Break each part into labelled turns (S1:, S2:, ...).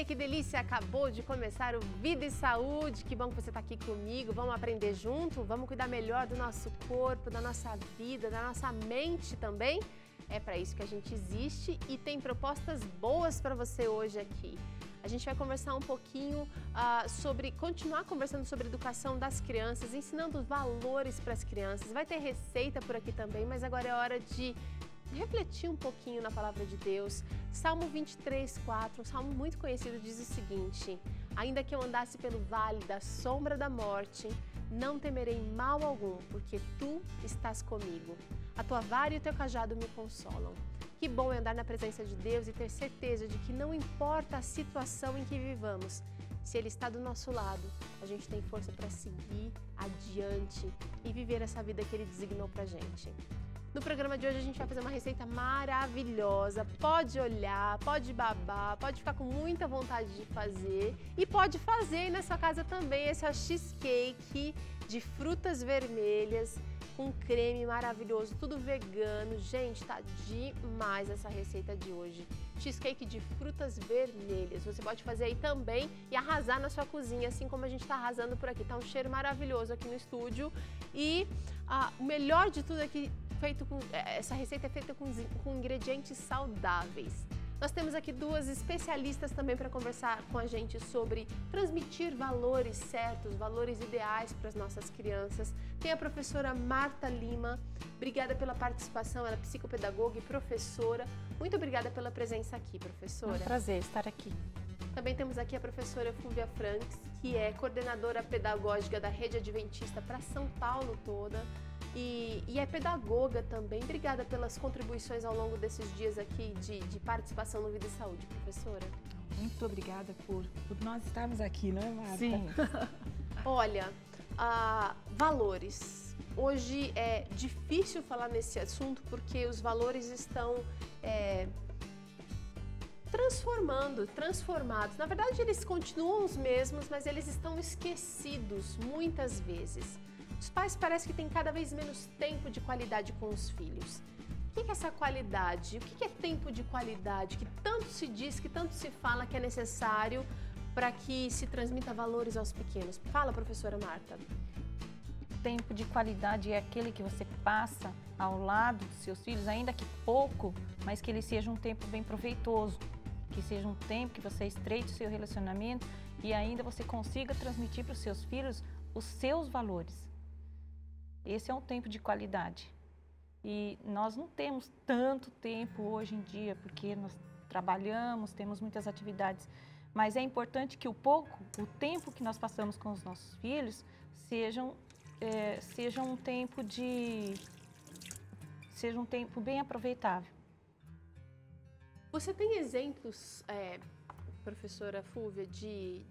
S1: que delícia! Acabou de começar o Vida e Saúde. Que bom que você está aqui comigo. Vamos aprender junto? Vamos cuidar melhor do nosso corpo, da nossa vida, da nossa mente também? É para isso que a gente existe e tem propostas boas para você hoje aqui. A gente vai conversar um pouquinho continuar conversando sobre educação das crianças, ensinando valores para as crianças. Vai ter receita por aqui também, mas agora é hora de refletir um pouquinho na palavra de Deus. Salmo 23:4, um salmo muito conhecido, diz o seguinte: ainda que eu andasse pelo vale da sombra da morte, não temerei mal algum, porque tu estás comigo. A tua vara e o teu cajado me consolam. Que bom é andar na presença de Deus e ter certeza de que não importa a situação em que vivamos, se Ele está do nosso lado, a gente tem força para seguir adiante e viver essa vida que Ele designou pra gente. No programa de hoje a gente vai fazer uma receita maravilhosa. Pode olhar, pode babar, pode ficar com muita vontade de fazer e pode fazer aí na sua casa também. Esse é o cheesecake de frutas vermelhas com creme maravilhoso, tudo vegano. Gente, tá demais essa receita de hoje. Cheesecake de frutas vermelhas. Você pode fazer aí também e arrasar na sua cozinha, assim como a gente tá arrasando por aqui. Tá um cheiro maravilhoso aqui no estúdio. E o melhor de tudo é que essa receita é feita com ingredientes saudáveis. Nós temos aqui duas especialistas também para conversar com a gente sobre transmitir valores certos, valores ideais para as nossas crianças. Tem a professora Marta Lima. Obrigada pela participação, ela é psicopedagoga e professora. Muito obrigada pela presença aqui, professora.
S2: É um prazer estar aqui.
S1: Também temos aqui a professora Fúvia Franks, que é coordenadora pedagógica da Rede Adventista para São Paulo toda. E é pedagoga também. Obrigada pelas contribuições ao longo desses dias aqui de participação no Vida e Saúde, professora.
S3: Muito obrigada por nós estarmos aqui, né, Marta?
S2: Sim.
S1: Olha, valores. Hoje é difícil falar nesse assunto porque os valores estão transformados. Na verdade, eles continuam os mesmos, mas eles estão esquecidos muitas vezes. Os pais parecem que têm cada vez menos tempo de qualidade com os filhos. O que é essa qualidade? O que é tempo de qualidade? Que tanto se diz, que tanto se fala que é necessário para que se transmita valores aos pequenos. Fala, professora Marta.
S2: Tempo de qualidade é aquele que você passa ao lado dos seus filhos, ainda que pouco, mas que ele seja um tempo bem proveitoso. Que seja um tempo que você estreite o seu relacionamento e ainda você consiga transmitir para os seus filhos os seus valores. Esse é um tempo de qualidade. E nós não temos tanto tempo hoje em dia, porque nós trabalhamos, temos muitas atividades, mas é importante que o tempo que nós passamos com os nossos filhos seja um tempo bem aproveitável.
S1: Você tem exemplos, professora Fúvia, de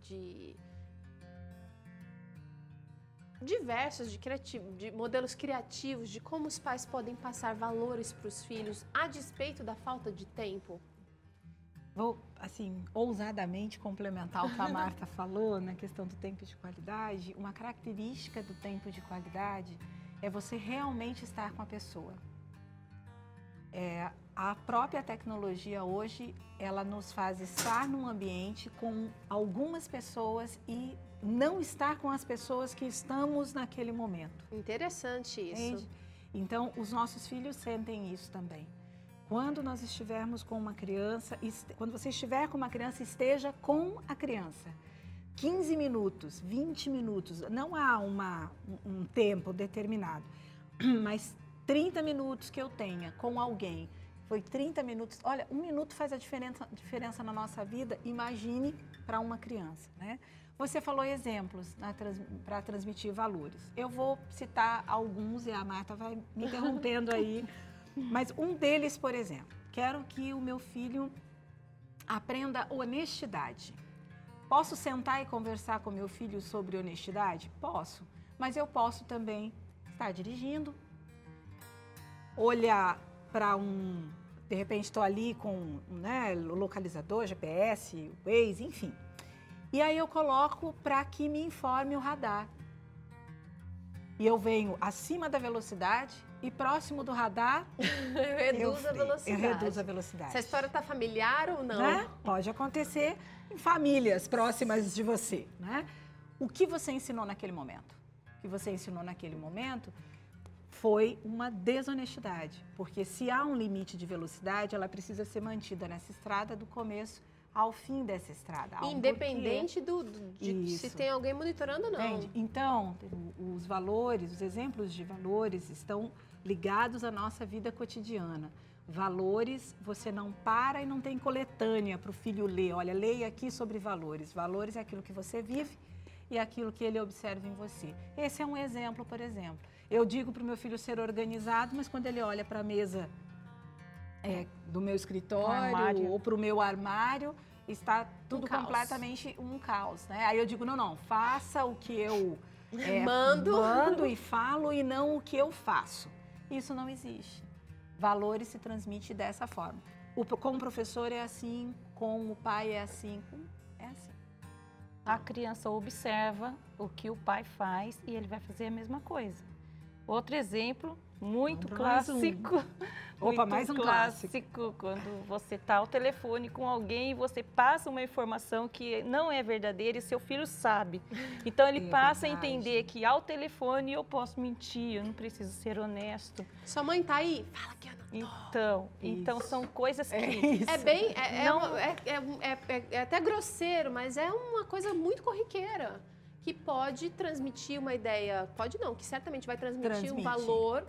S1: diversos, de modelos criativos de como os pais podem passar valores para os filhos a despeito da falta de tempo?
S3: Vou, assim, ousadamente complementar o que a Marta falou na questão do tempo de qualidade. Uma característica do tempo de qualidade é você realmente estar com a pessoa. A própria tecnologia hoje, ela nos faz estar num ambiente com algumas pessoas e não estar com as pessoas que estamos naquele momento.
S1: Interessante isso.
S3: Entende? Então, os nossos filhos sentem isso também. Quando nós estivermos com uma criança, quando você estiver com uma criança, esteja com a criança. 15 minutos, 20 minutos, não há um tempo determinado, mas 30 minutos que eu tenha com alguém, foi 30 minutos, olha, 1 minuto faz a diferença na nossa vida, imagine para uma criança, né? Você falou exemplos para transmitir valores. Eu vou citar alguns e a Marta vai me interrompendo aí, mas um deles, por exemplo, quero que o meu filho aprenda honestidade. Posso sentar e conversar com meu filho sobre honestidade? Posso, mas eu posso também estar dirigindo, olhar para de repente estou ali com o localizador, GPS, Waze, enfim. E aí eu coloco para que me informe o radar. E eu venho acima da velocidade e próximo do radar,
S1: eu reduzo a velocidade.
S3: Eu reduzo a velocidade.
S1: Essa história está familiar ou não?
S3: Né? Pode acontecer em famílias próximas de você, né? O que você ensinou naquele momento? O que você ensinou naquele momento foi uma desonestidade, porque se há um limite de velocidade, ela precisa ser mantida nessa estrada do começo ao fim dessa estrada.
S1: Independente de se tem alguém monitorando ou não.
S3: Entende? Então, os valores, os exemplos de valores estão ligados à nossa vida cotidiana. Valores, você não para e não tem coletânea para o filho ler. Olha, leia aqui sobre valores. Valores é aquilo que você vive e aquilo que ele observa em você. Esse é um exemplo, por exemplo. Eu digo para o meu filho ser organizado, mas quando ele olha para a mesa do meu escritório ou para o meu armário, está tudo completamente um caos, né? Aí eu digo, não, faça o que eu mando e falo e não o que eu faço. Isso não existe. Valores se transmite dessa forma. Com o professor é assim, com o pai é assim, é assim.
S2: A criança observa o que o pai faz e ele vai fazer a mesma coisa. Outro exemplo muito clássico.
S3: Opa, mais um clássico.
S2: Quando você está ao telefone com alguém e você passa uma informação que não é verdadeira e seu filho sabe. Então ele passa a entender que ao telefone eu posso mentir, eu não preciso ser honesto.
S1: Sua mãe tá aí? Fala que eu não tô.
S2: Então são coisas que...
S1: É até grosseiro, mas é uma coisa muito corriqueira. Que pode transmitir uma ideia, pode não, que certamente vai transmitir um valor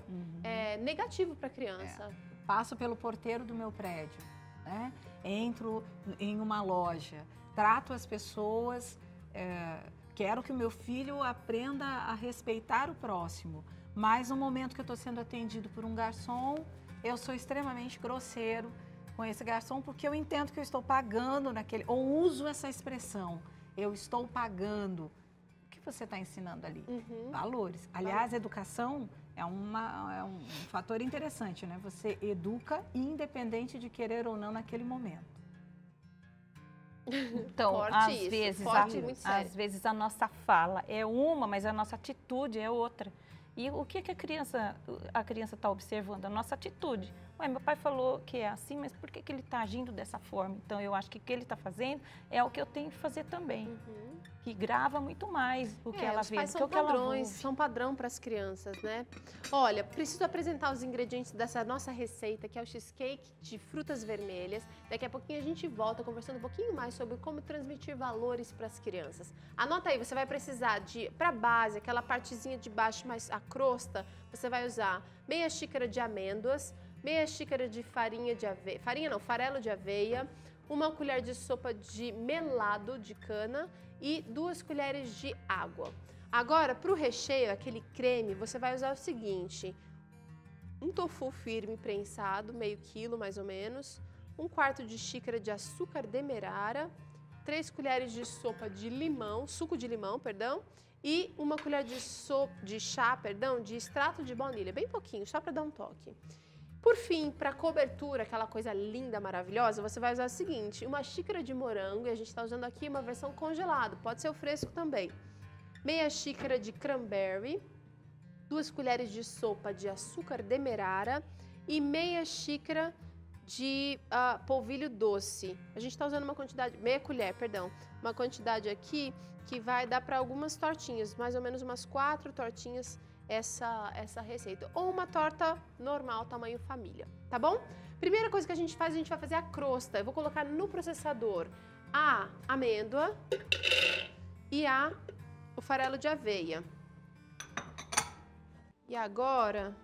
S1: negativo para a criança.
S3: Passo pelo porteiro do meu prédio, né? Entro em uma loja, trato as pessoas, quero que o meu filho aprenda a respeitar o próximo, mas no momento que eu estou sendo atendido por um garçom, eu sou extremamente grosseiro com esse garçom porque eu entendo que eu estou pagando naquele, ou uso essa expressão, eu estou pagando. Você está ensinando ali? Valores. Aliás, a educação é um fator interessante, né? Você educa independente de querer ou não naquele momento.
S2: Então, às vezes a nossa fala é uma, mas a nossa atitude é outra. E o que a criança está observando? A nossa atitude. Ué, meu pai falou que é assim, mas por que ele está agindo dessa forma? Então, eu acho que o que ele está fazendo é o que eu tenho que fazer também. Que grava muito mais o que ela vê,
S1: do que ela ouve. São padrão para as crianças, né? Olha, preciso apresentar os ingredientes dessa nossa receita, que é o cheesecake de frutas vermelhas. Daqui a pouquinho a gente volta conversando um pouquinho mais sobre como transmitir valores para as crianças. Anota aí, você vai precisar para base, aquela partezinha de baixo, mais a crosta, você vai usar meia xícara de amêndoas, meia xícara de farelo de aveia, uma colher de sopa de melado de cana e 2 colheres de água. Agora, para o recheio, aquele creme, você vai usar o seguinte: um tofu firme prensado, meio quilo mais ou menos, 1/4 de xícara de açúcar demerara, 3 colheres de sopa de limão, suco de limão, perdão, e 1 colher de chá, de extrato de baunilha, bem pouquinho, só para dar um toque. Por fim, para cobertura, aquela coisa linda, maravilhosa, você vai usar o seguinte: 1 xícara de morango, e a gente está usando aqui uma versão congelada, pode ser o fresco também. Meia xícara de cranberry, 2 colheres de sopa de açúcar demerara e meia xícara de polvilho doce. A gente está usando uma quantidade, meia colher, uma quantidade aqui que vai dar para algumas tortinhas, mais ou menos umas 4 tortinhas essa receita, ou uma torta normal, tamanho família, tá bom? Primeira coisa que a gente vai fazer a crosta. Eu vou colocar no processador a amêndoa e o farelo de aveia. E agora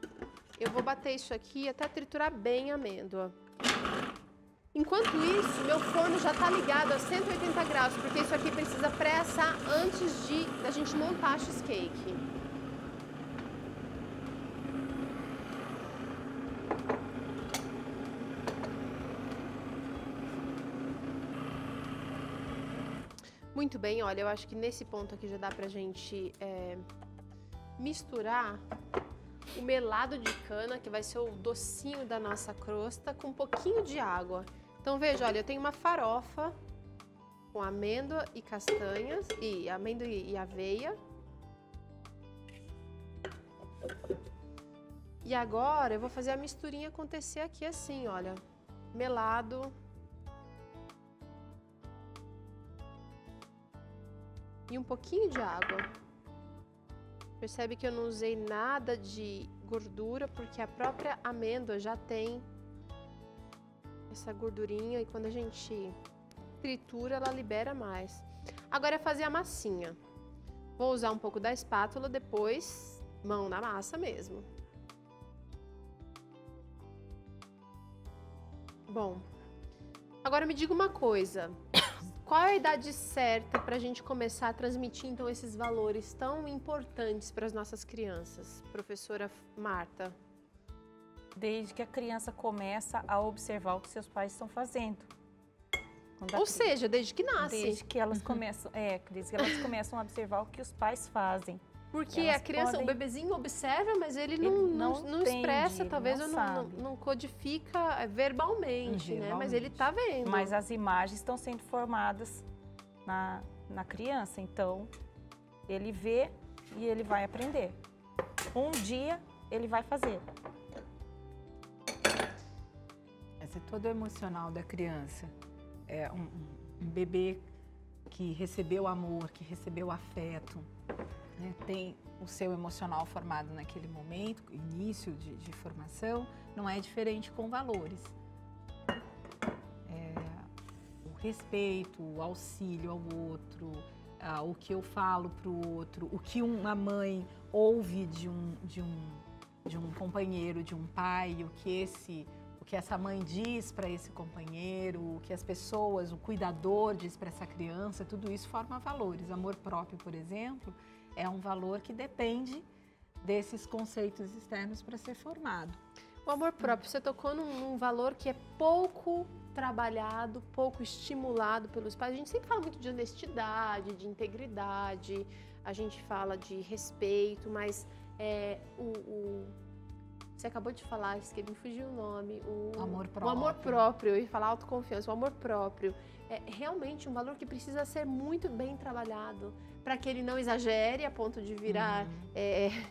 S1: eu vou bater isso aqui até triturar bem a amêndoa. Enquanto isso, meu forno já está ligado a 180 graus, porque isso aqui precisa pré-assar antes da gente montar a cheesecake. Muito bem, olha, eu acho que nesse ponto aqui já dá pra gente misturar o melado de cana, que vai ser o docinho da nossa crosta, com um pouquinho de água. Então, veja, olha, eu tenho uma farofa com amêndoa e castanhas, amêndoa e aveia. E agora eu vou fazer a misturinha acontecer aqui assim, olha, melado. E um pouquinho de água. Percebe que eu não usei nada de gordura, porque a própria amêndoa já tem essa gordurinha e quando a gente tritura, ela libera mais. Agora é fazer a massinha. Vou usar um pouco da espátula, depois mão na massa mesmo. Bom, agora me diga uma coisa. Qual é a idade certa para a gente começar a transmitir, então, esses valores tão importantes para as nossas crianças, professora Marta?
S2: Desde que a criança começa a observar o que seus pais estão fazendo.
S1: Ou seja, desde que nasce.
S2: Desde que elas começam, desde que elas começam a observar o que os pais fazem.
S1: Porque a criança, o bebezinho observa, mas ele não expressa, talvez não codifica verbalmente, né? Mas ele está vendo.
S2: Mas as imagens estão sendo formadas na criança, então ele vê e ele vai aprender. Um dia ele vai fazer.
S3: Esse é todo o emocional da criança. É um bebê que recebeu amor, que recebeu afeto, né, tem o seu emocional formado naquele momento, início de formação, não é diferente com valores. O respeito, o auxílio ao outro, o que eu falo para o outro, o que uma mãe ouve de um companheiro, de um pai, o que essa mãe diz para esse companheiro, o que as pessoas, o cuidador diz para essa criança, tudo isso forma valores. Amor próprio, por exemplo, é um valor que depende desses conceitos externos para ser formado.
S1: O amor próprio, você tocou num valor que é pouco trabalhado, pouco estimulado pelos pais. A gente sempre fala muito de honestidade, de integridade, a gente fala de respeito, mas você acabou de falar, que me fugiu o nome.
S3: O amor próprio.
S1: O amor próprio, eu ia falar autoconfiança, o amor próprio. É realmente um valor que precisa ser muito bem trabalhado, para que ele não exagere a ponto de virar...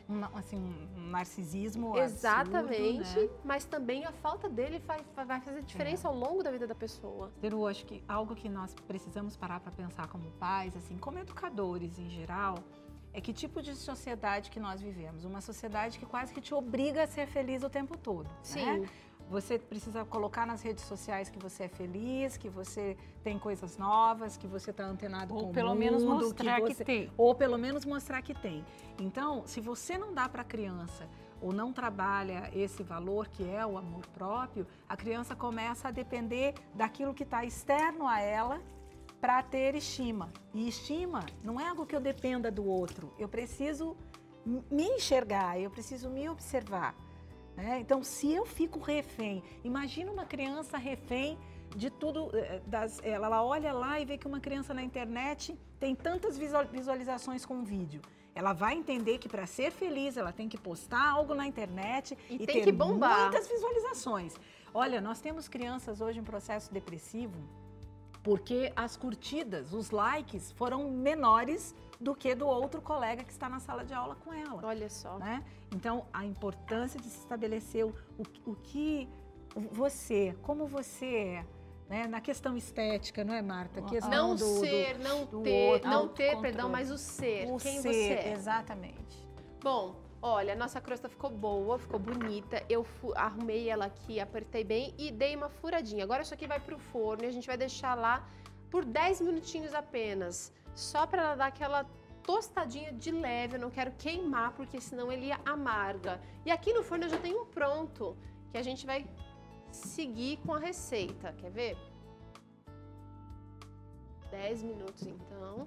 S3: um narcisismo
S1: exatamente,
S3: absurdo, né?
S1: Mas também a falta dele vai fazer diferença ao longo da vida da pessoa.
S3: Eu acho que algo que nós precisamos parar para pensar como pais, assim, como educadores em geral, é que tipo de sociedade que nós vivemos. Uma sociedade que quase que te obriga a ser feliz o tempo todo.
S1: Sim.
S3: Né? Você precisa colocar nas redes sociais que você é feliz, que você tem coisas novas, que você está antenado com o mundo.
S2: Ou pelo menos mostrar que tem.
S3: Ou pelo menos mostrar que tem. Então, se você não dá para a criança ou não trabalha esse valor que é o amor próprio, a criança começa a depender daquilo que está externo a ela para ter estima. E estima não é algo que eu dependa do outro. Eu preciso me enxergar, eu preciso me observar. Então, se eu fico refém, imagina uma criança refém de tudo, ela olha lá e vê que uma criança na internet tem tantas visualizações com um vídeo. Ela vai entender que para ser feliz ela tem que postar algo na internet e
S1: tem
S3: ter
S1: que bombar.
S3: Muitas visualizações. Olha, nós temos crianças hoje em processo depressivo porque as curtidas, os likes foram menores do que do outro colega que está na sala de aula com ela.
S1: Olha só.
S3: Né? Então, a importância de se estabelecer o que você, como você é, né? Na questão estética, não é, Marta?
S1: Não ter, mas o ser, quem você é.
S3: Exatamente.
S1: Bom, olha, nossa crosta ficou boa, ficou bonita. Eu arrumei ela aqui, apertei bem e dei uma furadinha. Agora isso aqui vai pro forno e a gente vai deixar lá por 10 minutinhos apenas. Só para ela dar aquela tostadinha de leve, eu não quero queimar, porque senão ele amarga. E aqui no forno eu já tenho um pronto, que a gente vai seguir com a receita. Quer ver? 10 minutos então.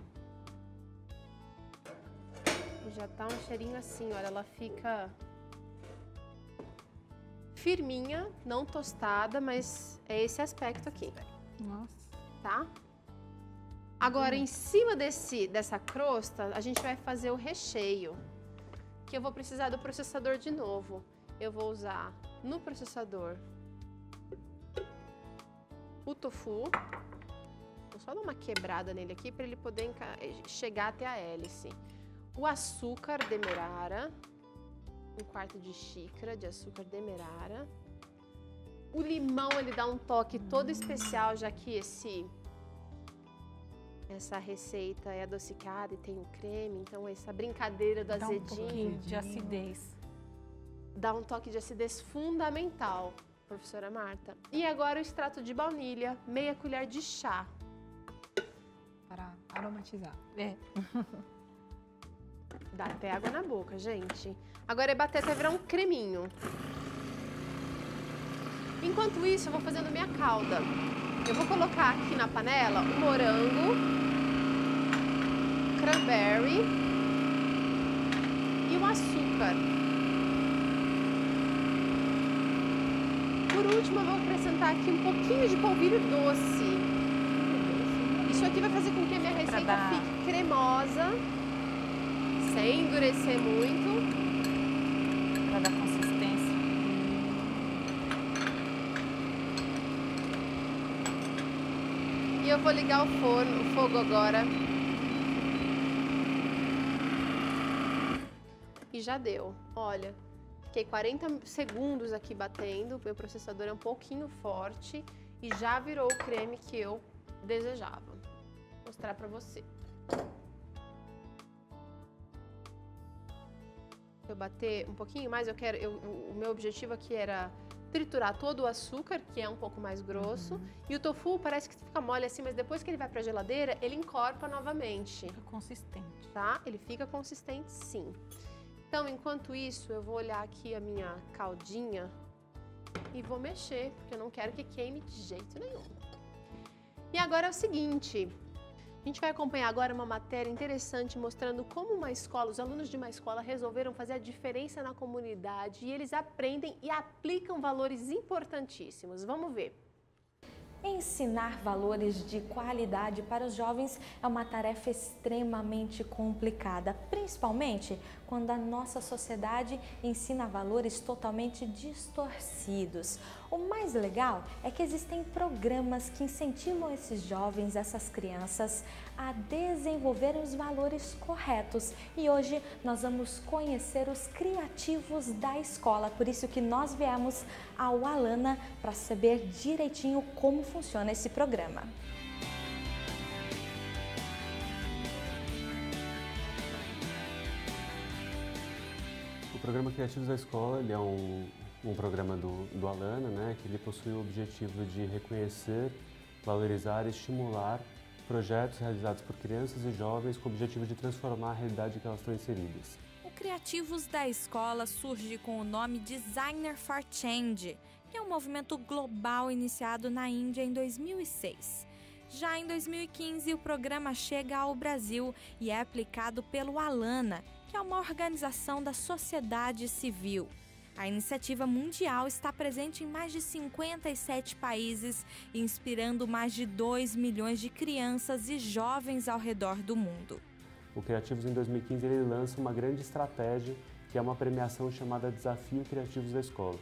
S1: Já tá um cheirinho assim, olha, ela fica firminha, não tostada, mas é esse aspecto aqui.
S2: Nossa.
S1: Tá? Agora, em cima dessa crosta, a gente vai fazer o recheio, que eu vou precisar do processador de novo. Eu vou usar no processador o tofu. Vou só dar uma quebrada nele aqui para ele poder chegar até a hélice. O açúcar demerara. 1/4 de xícara de açúcar demerara. O limão, ele dá um toque todo especial, já que essa receita é adocicada e tem o creme, então essa brincadeira do azedinho.
S2: Dá um pouquinho de acidez.
S1: Dá um toque de acidez fundamental, professora Marta. E agora o extrato de baunilha, meia colher de chá.
S3: Para aromatizar.
S1: Dá até água na boca, gente. Agora é bater até virar um creminho. Enquanto isso, eu vou fazendo minha calda. Eu vou colocar aqui na panela o morango, cranberry e o açúcar. Por último, eu vou acrescentar aqui um pouquinho de polvilho doce. Isso aqui vai fazer com que a minha receita fique cremosa, sem endurecer muito.
S2: Para dar consistência.
S1: E eu vou ligar o fogo agora. E já deu. Olha, fiquei 40 segundos aqui batendo. Meu processador é um pouquinho forte e já virou o creme que eu desejava. Vou mostrar pra você. Se eu bater um pouquinho mais, o meu objetivo aqui era triturar todo o açúcar, que é um pouco mais grosso, e o tofu parece que fica mole assim, mas depois que ele vai pra geladeira, ele encorpa novamente.
S2: Fica consistente.
S1: Tá? Ele fica consistente, sim. Então, enquanto isso, eu vou olhar aqui a minha caldinha e vou mexer, porque eu não quero que queime de jeito nenhum. E agora é o seguinte, a gente vai acompanhar agora uma matéria interessante mostrando como os alunos de uma escola resolveram fazer a diferença na comunidade e eles aprendem e aplicam valores importantíssimos. Vamos ver.
S4: Ensinar valores de qualidade para os jovens é uma tarefa extremamente complicada, principalmente quando a nossa sociedade ensina valores totalmente distorcidos. O mais legal é que existem programas que incentivam esses jovens, essas crianças, a desenvolverem os valores corretos. E hoje nós vamos conhecer os criativos da escola, por isso que nós viemos ao Alana para saber direitinho como funciona esse programa.
S5: O programa Criativos da Escola ele é um programa do Alana, né, que ele possui o objetivo de reconhecer, valorizar e estimular projetos realizados por crianças e jovens com o objetivo de transformar a realidade em que elas estão inseridas.
S6: O Criativos da Escola surge com o nome Designer for Change, que é um movimento global iniciado na Índia em 2006. Já em 2015, o programa chega ao Brasil e é aplicado pelo Alana, que é uma organização da sociedade civil. A iniciativa mundial está presente em mais de 57 países, inspirando mais de 2 milhões de crianças e jovens ao redor do mundo.
S5: O Criativos em 2015 ele lança uma grande estratégia, que é uma premiação chamada Desafio Criativos da Escola.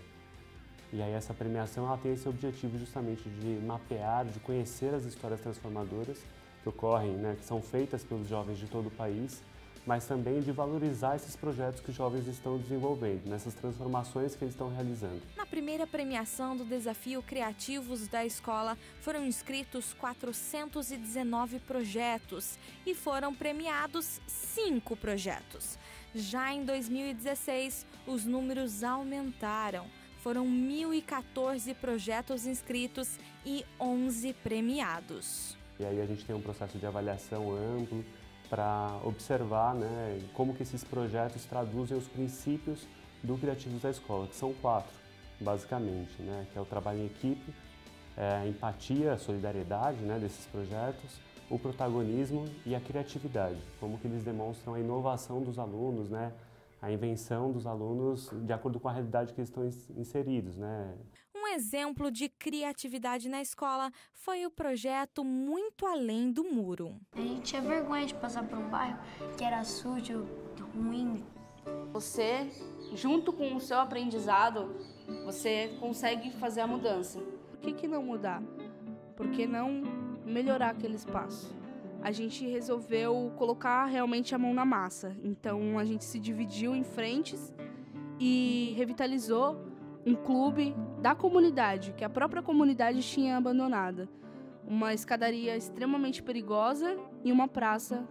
S5: E aí essa premiação ela tem esse objetivo justamente de mapear, de conhecer as histórias transformadoras que ocorrem, né, que são feitas pelos jovens de todo o país, mas também de valorizar esses projetos que os jovens estão desenvolvendo, nessas transformações que eles estão realizando.
S6: Na primeira premiação do Desafio Criativos da Escola, foram inscritos 419 projetos e foram premiados 5 projetos. Já em 2016, os números aumentaram. Foram 1.014 projetos inscritos e 11 premiados.
S5: E aí a gente tem um processo de avaliação amplo, para observar, né, como que esses projetos traduzem os princípios do Criativos da Escola, que são 4, basicamente, né, que é o trabalho em equipe, a empatia, a solidariedade, né, desses projetos, o protagonismo e a criatividade, como que eles demonstram a inovação dos alunos, né, a invenção dos alunos de acordo com a realidade que eles estão inseridos, né.
S6: Um exemplo de criatividade na escola foi o projeto Muito Além do Muro.
S7: A gente tinha vergonha de passar por um bairro que era sujo, ruim.
S8: Você, junto com o seu aprendizado, você consegue fazer a mudança.
S9: Por que não mudar? Por que não melhorar aquele espaço? A gente resolveu colocar realmente a mão na massa. Então a gente se dividiu em frentes e revitalizou um clube da comunidade, que a própria comunidade tinha abandonado. Uma escadaria extremamente perigosa e uma praça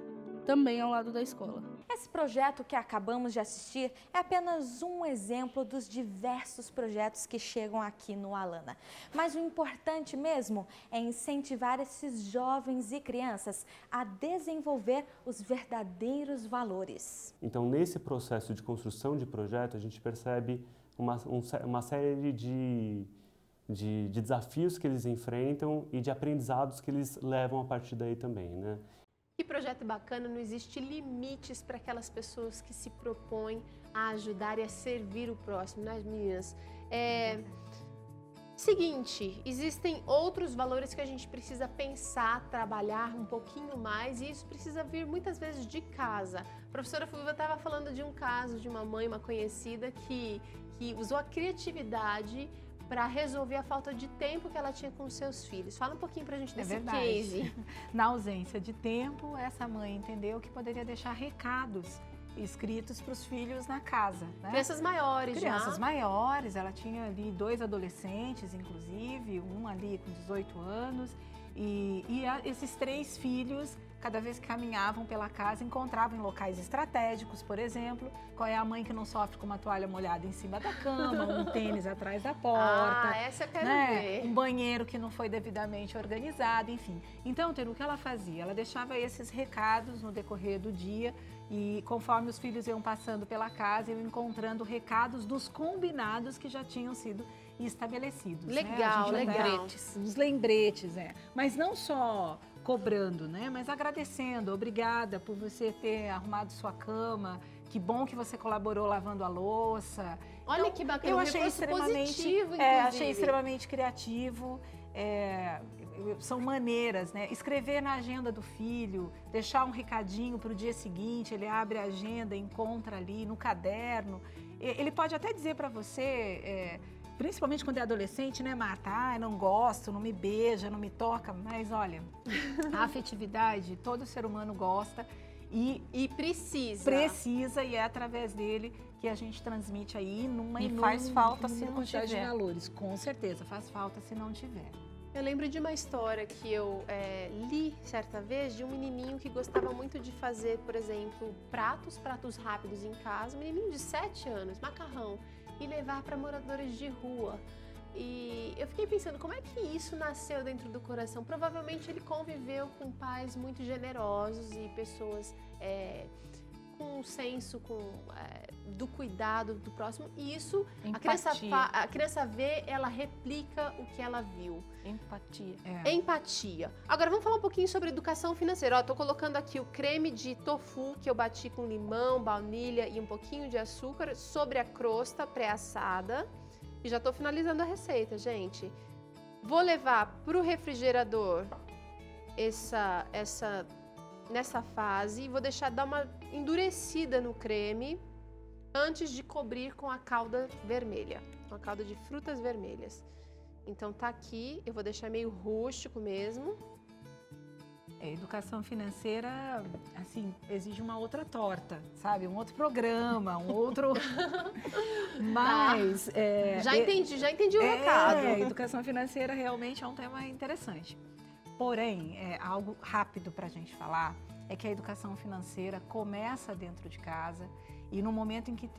S9: também ao lado da escola.
S4: Esse projeto que acabamos de assistir é apenas um exemplo dos diversos projetos que chegam aqui no Alana. Mas o importante mesmo é incentivar esses jovens e crianças a desenvolver os verdadeiros valores.
S5: Então, nesse processo de construção de projeto, a gente percebe uma série de desafios que eles enfrentam e de aprendizados que eles levam a partir daí também, né?
S1: Que projeto bacana, não existe limites para aquelas pessoas que se propõem a ajudar e a servir o próximo, né, meninas? Seguinte, existem outros valores que a gente precisa pensar, trabalhar um pouquinho mais, e isso precisa vir muitas vezes de casa. A professora Fulvia estava falando de um caso de uma mãe, uma conhecida, que usou a criatividade para resolver a falta de tempo que ela tinha com os seus filhos. Fala um pouquinho pra gente desse case.
S3: Na ausência de tempo, essa mãe entendeu que poderia deixar recados escritos para os filhos na casa. Né?
S1: Crianças maiores
S3: Crianças maiores, ela tinha ali 2 adolescentes, inclusive, um ali com 18 anos, e esses 3 filhos, cada vez que caminhavam pela casa, encontravam em locais estratégicos, por exemplo, qual é a mãe que não sofre com uma toalha molhada em cima da cama, um tênis atrás da porta,
S1: essa eu quero ver.
S3: Um banheiro que não foi devidamente organizado, enfim. Então, o que ela fazia? Ela deixava esses recados no decorrer do dia e conforme os filhos iam passando pela casa, iam encontrando recados dos combinados que já tinham sido estabelecidos.
S1: Legal,
S3: né?
S1: legal.
S3: Os lembretes, mas não só cobrando, né? Mas agradecendo, obrigada por você ter arrumado sua cama, que bom que você colaborou lavando a louça.
S1: Olha então, que bacana,
S3: eu achei extremamente
S1: positivo,
S3: achei extremamente criativo. São maneiras, né? Escrever na agenda do filho, deixar um recadinho para o dia seguinte, ele abre a agenda, encontra ali no caderno. Ele pode até dizer para você, principalmente quando é adolescente, né, Marta? Não gosto, não me beija, não me toca, mas olha, a afetividade, todo ser humano gosta e precisa, e é através dele que a gente transmite aí numa
S2: faz falta se não tiver.
S3: De valores. Com certeza, faz falta se não tiver.
S1: Eu lembro de uma história que eu li certa vez de um menininho que gostava muito de fazer, por exemplo, pratos rápidos em casa, um menininho de 7 anos, macarrão, e levar para moradores de rua. E eu fiquei pensando, como é que isso nasceu dentro do coração? Provavelmente ele conviveu com pais muito generosos e pessoas com um senso do cuidado do próximo. E isso, a criança vê, ela replica o que ela viu. Empatia. Agora, vamos falar um pouquinho sobre educação financeira. Estou colocando aqui o creme de tofu que eu bati com limão, baunilha e um pouquinho de açúcar sobre a crosta pré-assada. E já estou finalizando a receita, gente. Vou levar para o refrigerador nessa fase e vou deixar dar uma endurecida no creme antes de cobrir com a calda vermelha, com a calda de frutas vermelhas. Então tá aqui, eu vou deixar meio rústico mesmo.
S3: Educação financeira, assim, exige uma outra torta, sabe? Um outro programa, um outro... Mas...
S1: Já entendi o recado.
S3: Educação financeira realmente é um tema interessante. Porém, algo rápido para a gente falar é que a educação financeira começa dentro de casa e no momento em que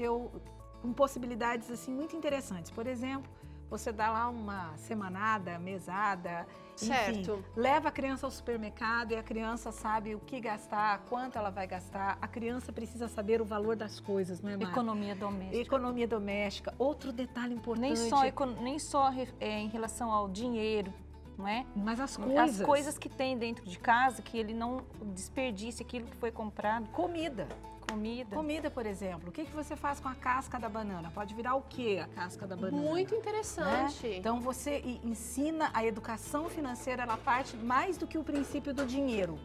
S3: com possibilidades assim muito interessantes. Por exemplo, você dá lá uma semanada, mesada,
S1: certo.
S3: Enfim, leva a criança ao supermercado e a criança sabe o que gastar, quanto ela vai gastar. A criança precisa saber o valor das coisas, não é, Marta?
S2: Economia doméstica.
S3: Economia doméstica. Outro detalhe importante.
S2: Nem só em relação ao dinheiro, não é?
S3: Mas as coisas.
S2: As coisas que tem dentro de casa, que ele não desperdice aquilo que foi comprado.
S3: Comida, por exemplo. O que você faz com a casca da banana? Pode virar o quê a casca da banana?
S1: Muito interessante.
S3: Né? Então, você ensina a educação financeira, ela parte mais do que o princípio do dinheiro,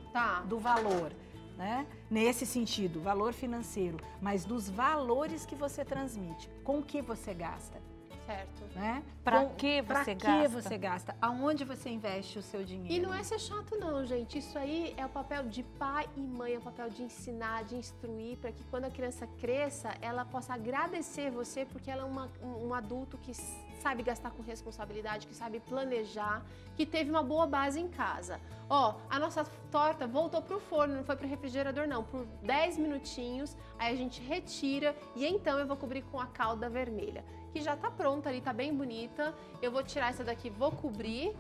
S3: do valor. Né? Nesse sentido, valor financeiro, mas dos valores que você transmite, com o que você gasta.
S1: Certo.
S3: Né?
S2: Para que você gasta?
S3: Para que você gasta? Aonde você investe o seu dinheiro?
S1: E não é ser chato não, gente. Isso aí é o papel de pai e mãe, é o papel de ensinar, de instruir, para que quando a criança cresça, ela possa agradecer você, porque ela é um adulto que sabe gastar com responsabilidade, que sabe planejar, que teve uma boa base em casa. Ó, a nossa torta voltou pro forno, não foi pro refrigerador não, por 10 minutinhos, aí a gente retira e então eu vou cobrir com a calda vermelha, que já tá pronta ali, tá bem bonita. Eu vou tirar essa daqui, vou cobrir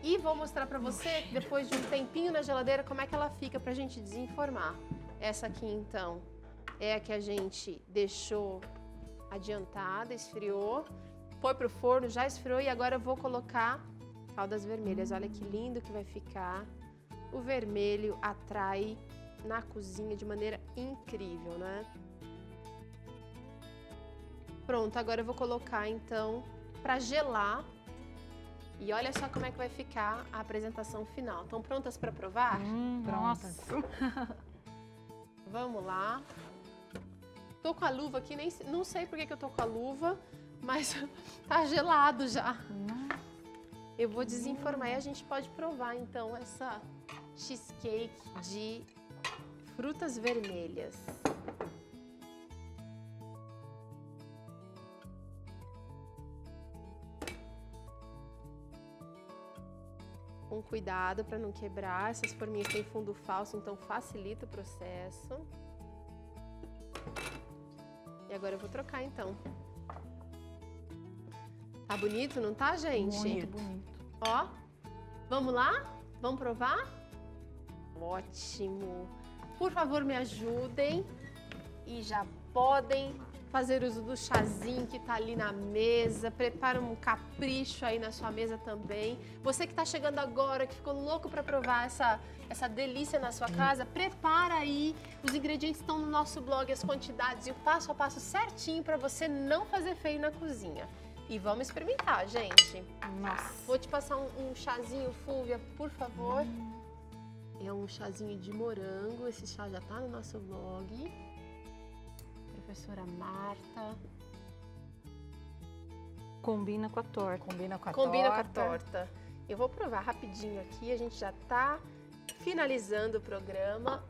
S1: e vou mostrar pra você, depois de um tempinho na geladeira, como é que ela fica pra gente desenformar. Essa aqui então é a que a gente deixou adiantada, esfriou. Foi pro forno, já esfriou e agora eu vou colocar caldas vermelhas. Olha que lindo que vai ficar. O vermelho atrai na cozinha de maneira incrível, né? Pronto, agora eu vou colocar então para gelar. E olha só como é que vai ficar a apresentação final. Estão prontas para provar?
S2: Prontas.
S1: Vamos lá. Tô com a luva aqui, não sei por que eu tô com a luva. Mas tá gelado já. Eu vou desenformar e a gente pode provar então essa cheesecake de frutas vermelhas. Com cuidado para não quebrar. Essas forminhas têm fundo falso, então facilita o processo. E agora eu vou trocar então. Tá bonito, não tá, gente?
S2: Muito bonito.
S1: Ó, vamos lá? Vamos provar? Ótimo. Por favor, me ajudem. E já podem fazer uso do chazinho que tá ali na mesa. Prepara um capricho aí na sua mesa também. Você que tá chegando agora, que ficou louco para provar essa delícia na sua casa, prepara aí. Os ingredientes estão no nosso blog, as quantidades e o passo a passo certinho para você não fazer feio na cozinha. E vamos experimentar, gente.
S2: Nossa.
S1: Vou te passar um chazinho, Fúvia, por favor. É um chazinho de morango. Esse chá já tá no nosso blog. Professora Marta.
S2: Combina com a torta.
S3: Combina com a
S1: torta. Eu vou provar rapidinho aqui. A gente já tá finalizando o programa.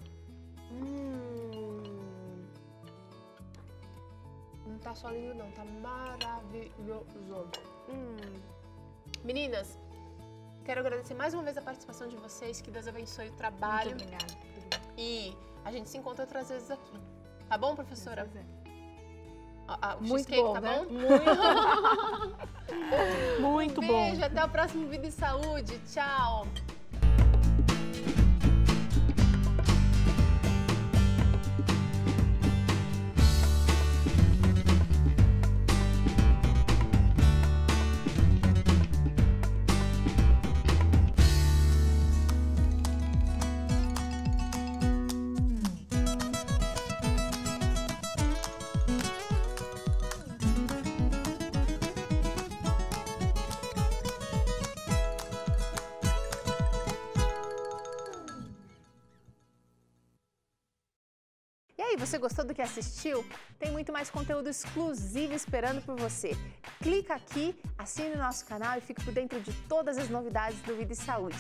S1: Não tá só lindo não, tá maravilhoso. Meninas, quero agradecer mais uma vez a participação de vocês, que Deus abençoe o trabalho.
S3: Muito obrigada.
S1: E a gente se encontra outras vezes aqui. Tá bom, professora? O
S3: muito
S1: cheesecake,
S3: bom,
S1: tá
S3: né?
S1: bom?
S2: Muito bom.
S1: Beijo, até o próximo Vida e Saúde. Tchau. E aí, você gostou do que assistiu? Tem muito mais conteúdo exclusivo esperando por você. Clica aqui, assine o nosso canal e fique por dentro de todas as novidades do Vida e Saúde.